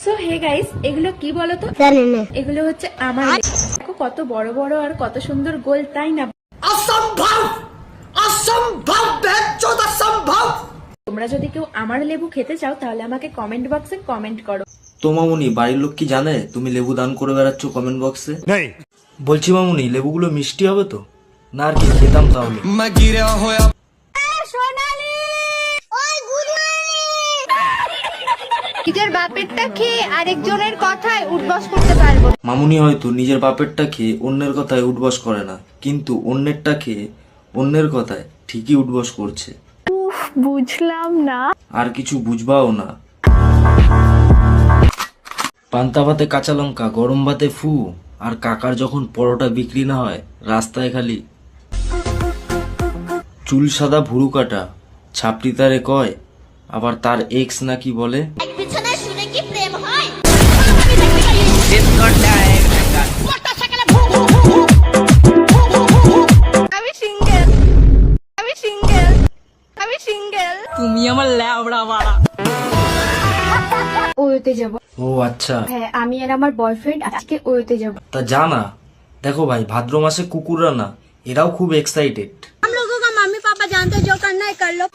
So hey guys, এগুলো কি বলতো? জানি না। এগুলো হচ্ছে আমার দেখো কত বড় বড় আর কত সুন্দর গোল, তাই না? असंभव असंभव बेचौद असंभव। তোমরা যদি কেউ আমার লেবু খেতে চাও তাহলে আমাকে কমেন্ট বক্সে কমেন্ট করো। তো মামুনি, বাড়ির লোক কি জানে তুমি লেবু দান করে বেড়াচ্ছ কমেন্ট বক্সে? বলছি মামুনি, লেবুগুলো মিষ্টি হবে তো? না আর কি খেতাম তাহলে। मैं गिरा होया নিজের বাপেরটা খেয়ে আরেকজনের কথায় উঠবস করতে পারবো না। মামুনি হয়তো নিজের বাপেরটা খেয়ে অন্যের কথায় উঠবস করে না, কিন্তু অন্যেরটা খেয়ে অন্যের কথায় ঠিকই উঠবস করছে। বুঝলাম না। আর কিছু বুঝবাও না। পান্তা ভাতে কাঁচা লঙ্কা, গরম ভাতে ফু, আর কাকার যখন পরোটা বিক্রি না হয় রাস্তায় খালি চুল সাদা ভুরু কাটা, ছাপড়ি তারে কয়, আবার তার এক্স নাকি বলে। বিছানায় শুনে কি প্রেম হয়? আমি সিঙ্গেল, আমি সিঙ্গেল, আমি সিঙ্গেল। ওতে যাব। ও আচ্ছা, হ্যাঁ, আমি আর আমার বয়ফ্রেন্ড আজকে ওতে যাব। তা জানা দেখো ভাই, ভাদ্র মাসে কুকুররা না, এরাও খুব এক্সাইটেড। हम लोगों का मम्मी पापा जानते जो करना है कर लो।